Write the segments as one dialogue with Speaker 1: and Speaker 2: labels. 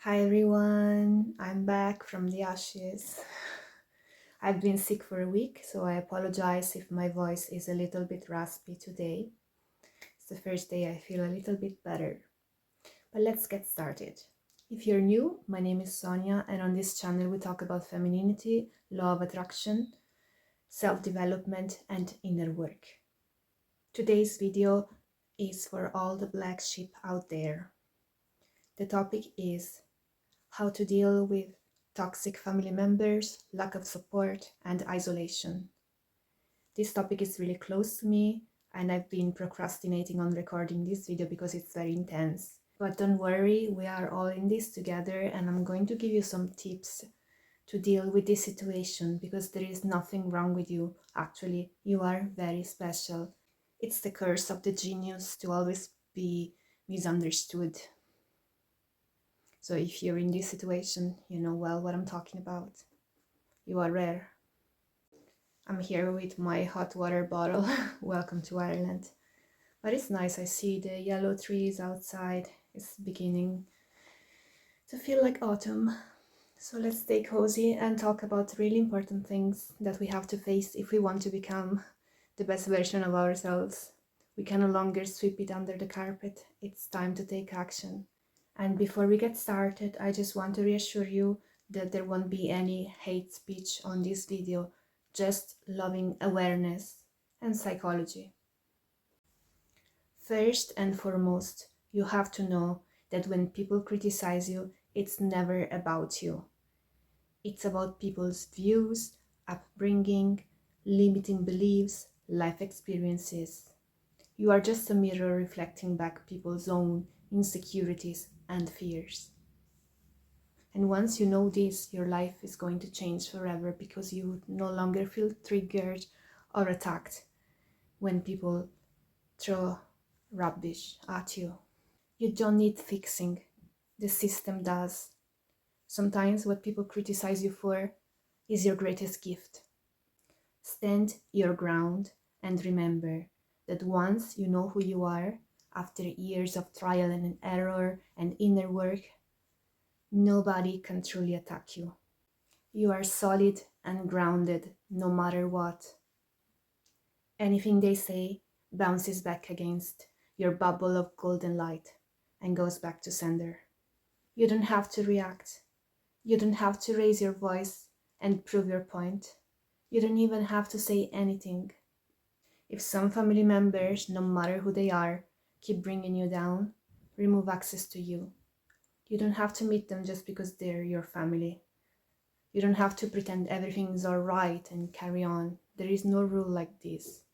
Speaker 1: Hi everyone, I'm back from the ashes. I've been sick for a week, so I apologize if my voice is a little bit raspy today. It's the first day I feel a little bit better. But let's get started. If you're new, my name is Sonia, and on this channel we talk about femininity, law of attraction, self-development, and inner work. Today's video is for all the black sheep out there. The topic is how to deal with toxic family members, lack of support, and isolation. This topic is really close to me, and I've been procrastinating on recording this video because it's very intense. But don't worry, we are all in this together, and I'm going to give you some tips to deal with this situation because there is nothing wrong with you. Actually, you are very special. It's the curse of the genius to always be misunderstood. So if you're in this situation, you know well what I'm talking about. You are rare. I'm here with my hot water bottle. Welcome to Ireland. But it's nice, I see the yellow trees outside. It's beginning to feel like autumn. So let's stay cozy and talk about really important things that we have to face if we want to become the best version of ourselves. We can no longer sweep it under the carpet. It's time to take action. And before we get started, I just want to reassure you that there won't be any hate speech on this video, just loving awareness and psychology. First and foremost, you have to know that when people criticize you, it's never about you. It's about people's views, upbringing, limiting beliefs, life experiences. You are just a mirror reflecting back people's own insecurities and fears. And once you know this, your life is going to change forever because you would no longer feel triggered or attacked when people throw rubbish at you. You don't need fixing. The system does. Sometimes what people criticize you for is your greatest gift. Stand your ground and remember that once you know who you are, after years of trial and error and inner work, nobody can truly attack you. You are solid and grounded no matter what. Anything they say bounces back against your bubble of golden light and goes back to sender. You don't have to react. You don't have to raise your voice and prove your point. You don't even have to say anything. If some family members, no matter who they are, keep bringing you down, remove access to you. You don't have to meet them just because they're your family. You don't have to pretend everything is all right and carry on. There is no rule like this.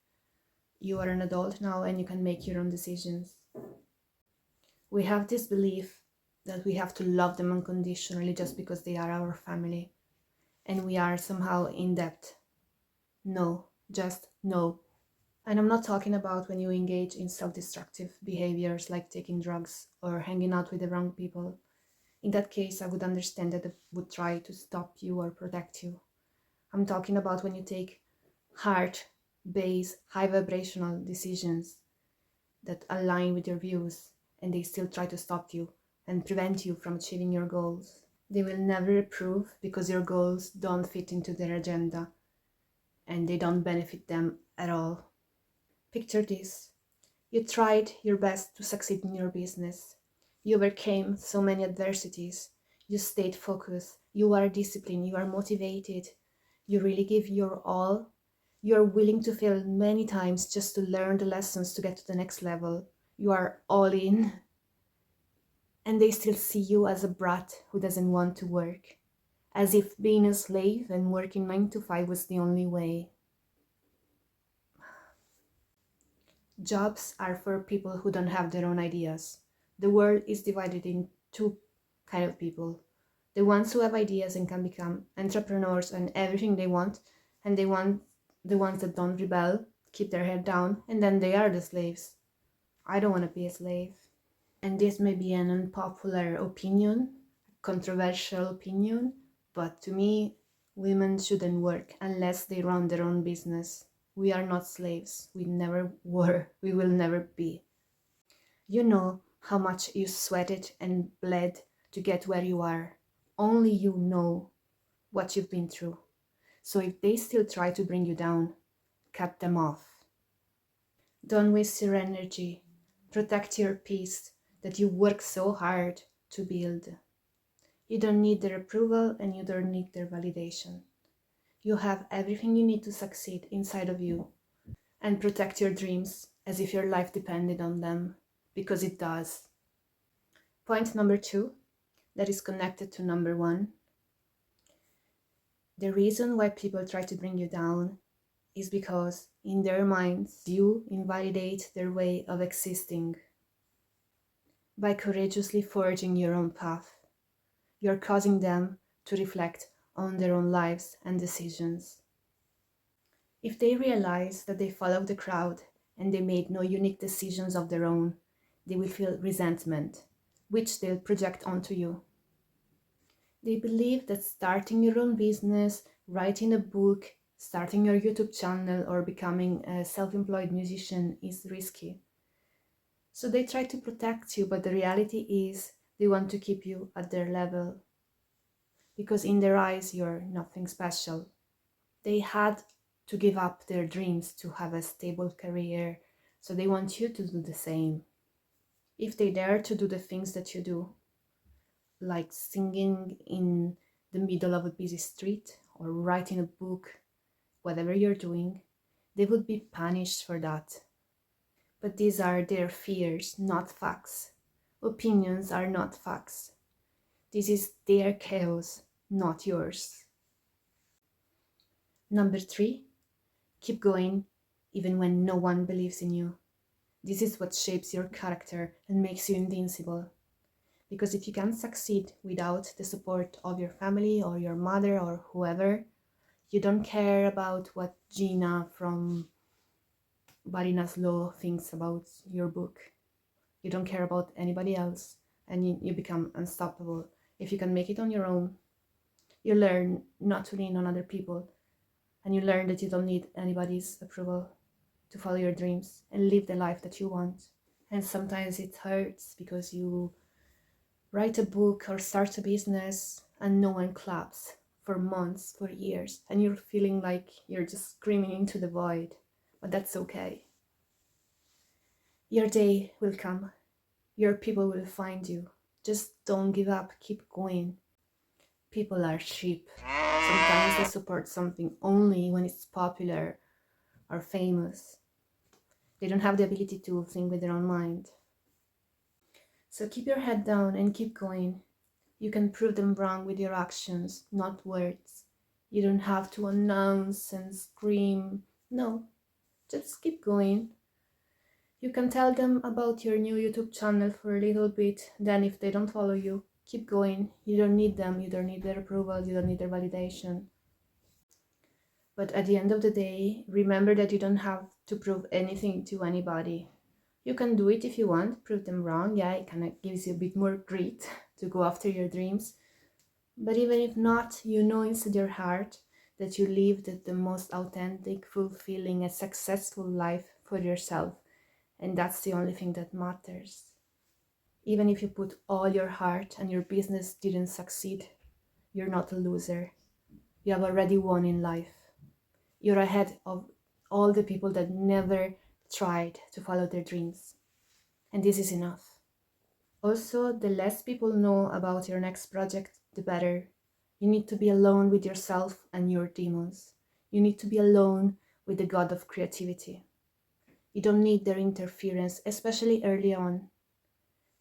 Speaker 1: You are an adult now and you can make your own decisions. We have this belief that we have to love them unconditionally just because they are our family, and we are somehow in debt. No, just no. And I'm not talking about when you engage in self-destructive behaviors like taking drugs or hanging out with the wrong people. In that case, I would understand that I would try to stop you or protect you. I'm talking about when you take heart-based, high vibrational decisions that align with your views and they still try to stop you and prevent you from achieving your goals. They will never approve because your goals don't fit into their agenda and they don't benefit them at all. Picture this. You tried your best to succeed in your business. You overcame so many adversities. You stayed focused. You are disciplined. You are motivated. You really give your all. You are willing to fail many times just to learn the lessons to get to the next level. You are all in. And they still see you as a brat who doesn't want to work. As if being a slave and working 9 to 5 was the only way. Jobs are for people who don't have their own ideas. The world is divided in two kind of people. The ones who have ideas and can become entrepreneurs and everything they want, and the ones that don't rebel, keep their head down, and then they are the slaves. I don't want to be a slave. And this may be an unpopular opinion, controversial opinion, but to me, women shouldn't work unless they run their own business. We are not slaves. We never were. We will never be. You know how much you sweated and bled to get where you are. Only you know what you've been through. So if they still try to bring you down, cut them off. Don't waste your energy. Protect your peace that you work so hard to build. You don't need their approval and you don't need their validation. You have everything you need to succeed inside of you. And protect your dreams as if your life depended on them, because it does. Point number 2, that is connected to number 1. The reason why people try to bring you down is because in their minds you invalidate their way of existing. By courageously forging your own path, you're causing them to reflect on their own lives and decisions. If they realize that they followed the crowd and they made no unique decisions of their own, they will feel resentment, which they'll project onto you. They believe that starting your own business, writing a book, starting your YouTube channel, or becoming a self-employed musician is risky. So they try to protect you, but the reality is they want to keep you at their level. Because in their eyes, you're nothing special. They had to give up their dreams to have a stable career, so they want you to do the same. If they dare to do the things that you do, like singing in the middle of a busy street or writing a book, whatever you're doing, they would be punished for that. But these are their fears, not facts. Opinions are not facts. This is their chaos, not yours. Number 3, keep going even when no one believes in you. This is what shapes your character and makes you invincible. Because if you can't succeed without the support of your family or your mother or whoever, you don't care about what Gina from Barina's Law thinks about your book. You don't care about anybody else, and you become unstoppable. If you can make it on your own, you learn not to lean on other people, and you learn that you don't need anybody's approval to follow your dreams and live the life that you want. And sometimes it hurts because you write a book or start a business and no one claps for months, for years, and you're feeling like you're just screaming into the void. But that's okay. Your day will come. Your people will find you. Just don't give up. Keep going. People are sheep. Sometimes they support something only when it's popular or famous. They don't have the ability to think with their own mind. So keep your head down and keep going. You can prove them wrong with your actions, not words. You don't have to announce and scream. No, just keep going. You can tell them about your new YouTube channel for a little bit, then if they don't follow you, keep going. You don't need them, you don't need their approval, you don't need their validation. But at the end of the day, remember that you don't have to prove anything to anybody. You can do it if you want, prove them wrong. Yeah, it kind of gives you a bit more grit to go after your dreams. But even if not, you know inside your heart that you lived the most authentic, fulfilling, and successful life for yourself. And that's the only thing that matters. Even if you put all your heart and your business didn't succeed, you're not a loser. You have already won in life. You're ahead of all the people that never tried to follow their dreams. And this is enough. Also, the less people know about your next project, the better. You need to be alone with yourself and your demons. You need to be alone with the god of creativity. You don't need their interference, especially early on.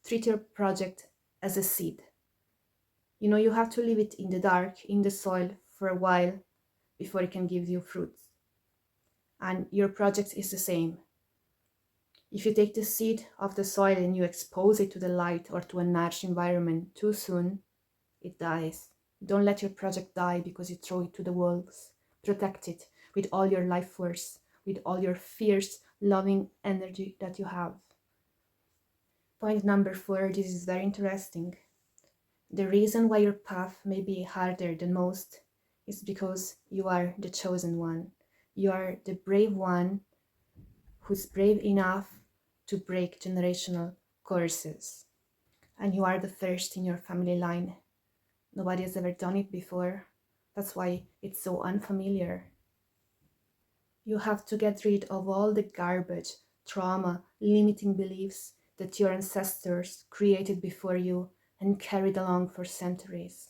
Speaker 1: Treat your project as a seed. You have to leave it in the dark, in the soil, for a while before it can give you fruits. And your project is the same. If you take the seed off the soil and you expose it to the light or to a harsh environment too soon, it dies. Don't let your project die because you throw it to the wolves. Protect it with all your life force, with all your fierce, loving energy that you have. Point number 4, this is very interesting. The reason why your path may be harder than most is because you are the chosen one. You are the brave one who's brave enough to break generational curses. And you are the first in your family line. Nobody has ever done it before. That's why it's so unfamiliar. You have to get rid of all the garbage, trauma, limiting beliefs that your ancestors created before you and carried along for centuries.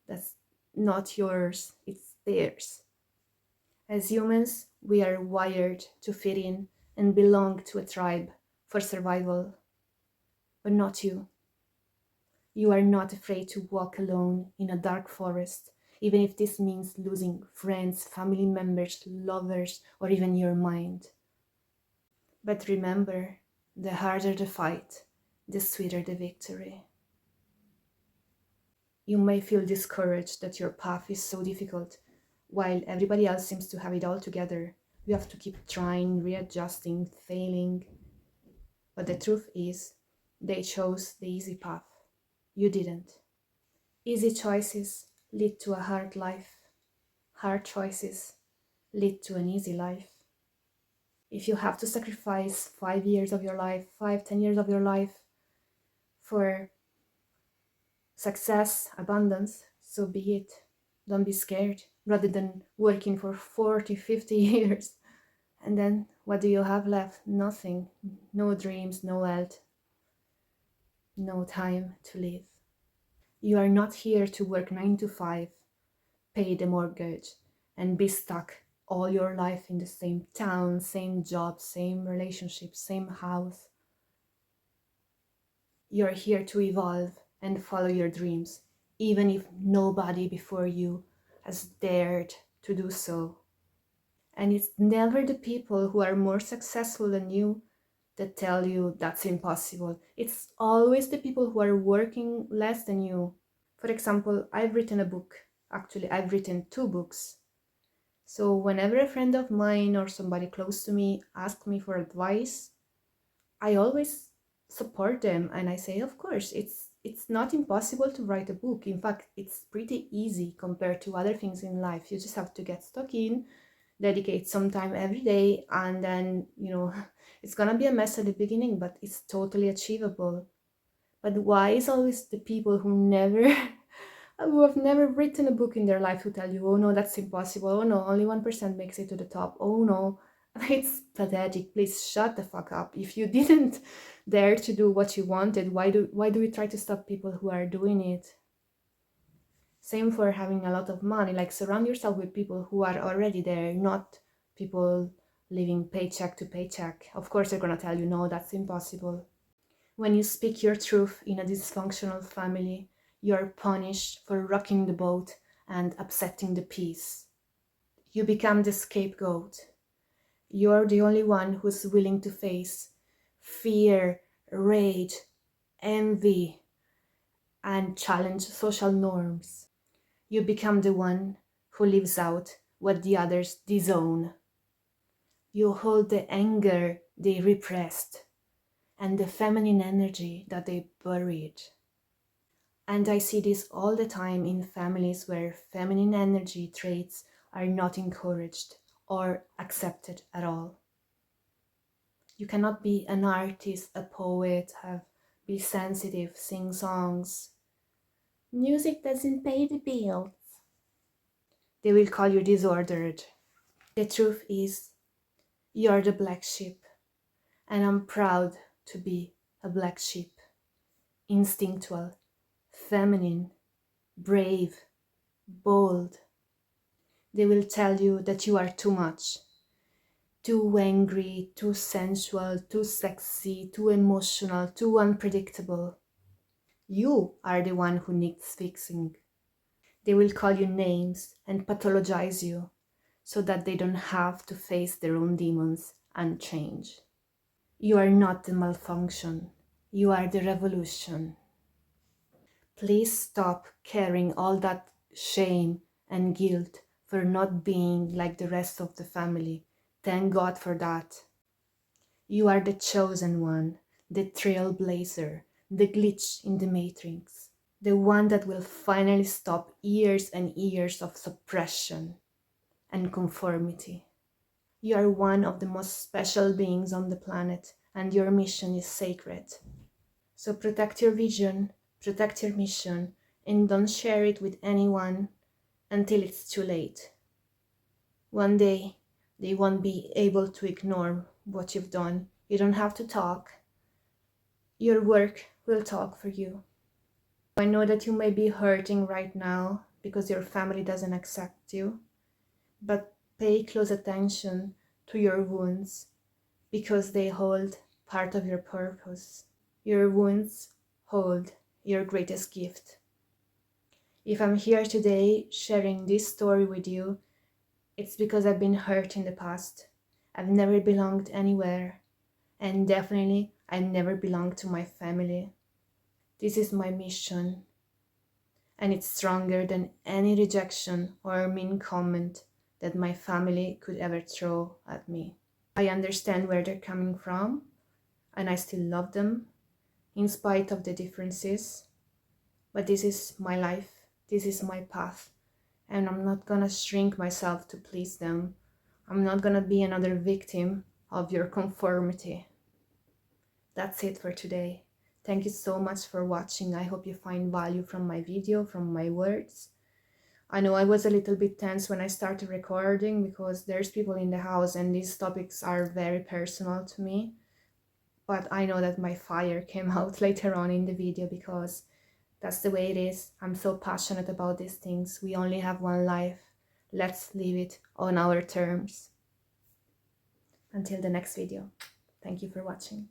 Speaker 1: That's not yours, it's theirs. As humans, we are wired to fit in and belong to a tribe for survival, but not you. You are not afraid to walk alone in a dark forest, even if this means losing friends, family members, lovers, or even your mind. But remember, the harder the fight, the sweeter the victory. You may feel discouraged that your path is so difficult, while everybody else seems to have it all together. You have to keep trying, readjusting, failing. But the truth is, they chose the easy path. You didn't. Easy choices lead to a hard life. Hard choices lead to an easy life. If you have to sacrifice 5 years of your life, 5, 10 years of your life for success, abundance, so be it. Don't be scared, rather than working for 40, 50 years. And then what do you have left? Nothing. No dreams, no health, no time to live. You are not here to work 9 to 5, pay the mortgage, and be stuck all your life in the same town, same job, same relationship, same house. You're here to evolve and follow your dreams, even if nobody before you has dared to do so. And it's never the people who are more successful than you that tell you that's impossible. It's always the people who are working less than you. For example, I've written a book. Actually, I've written 2 books. So whenever a friend of mine or somebody close to me asks me for advice, I always support them and I say, of course, it's not impossible to write a book. In fact, it's pretty easy compared to other things in life. You just have to get stuck in, dedicate some time every day, and then, it's gonna be a mess at the beginning, but it's totally achievable. But why is always the people who have never written a book in their life who tell you, oh no, that's impossible, oh no, only 1% makes it to the top, oh no, it's pathetic, please shut the fuck up. If you didn't dare to do what you wanted, why do we try to stop people who are doing it? Same for having a lot of money, like surround yourself with people who are already there, not people living paycheck to paycheck. Of course they're gonna tell you, no, that's impossible. When you speak your truth in a dysfunctional family, you're punished for rocking the boat and upsetting the peace. You become the scapegoat. You're the only one who's willing to face fear, rage, envy, and challenge social norms. You become the one who lives out what the others disown. You hold the anger they repressed and the feminine energy that they buried. And I see this all the time in families where feminine energy traits are not encouraged or accepted at all. You cannot be an artist, a poet, be sensitive, sing songs. Music doesn't pay the bills. They will call you disordered. The truth is, you're the black sheep, and I'm proud to be a black sheep. Instinctual, feminine, brave, bold. They will tell you that you are too much, too angry, too sensual, too sexy, too emotional, too unpredictable. You are the one who needs fixing. They will call you names and pathologize you so that they don't have to face their own demons and change. You are not the malfunction. You are the revolution. Please stop carrying all that shame and guilt for not being like the rest of the family. Thank God for that. You are the chosen one, the trailblazer, the glitch in the matrix, the one that will finally stop years and years of suppression and conformity. You are one of the most special beings on the planet, and your mission is sacred. So protect your vision, protect your mission, and don't share it with anyone until it's too late. One day, they won't be able to ignore what you've done. You don't have to talk. Your work will talk for you. I know that you may be hurting right now because your family doesn't accept you, but pay close attention to your wounds because they hold part of your purpose. Your wounds hold your greatest gift. If I'm here today sharing this story with you, it's because I've been hurt in the past. I've never belonged anywhere, and definitely I never belonged to my family. This is my mission, and it's stronger than any rejection or mean comment that my family could ever throw at me. I understand where they're coming from, and I still love them in spite of the differences. But this is my life, this is my path, and I'm not gonna shrink myself to please them. I'm not gonna be another victim of your conformity. That's it for today. Thank you so much for watching. I hope you find value from my video, from my words. I know I was a little bit tense when I started recording because there's people in the house and these topics are very personal to me. But I know that my fire came out later on in the video because that's the way it is. I'm so passionate about these things. We only have one life. Let's live it on our terms. Until the next video. Thank you for watching.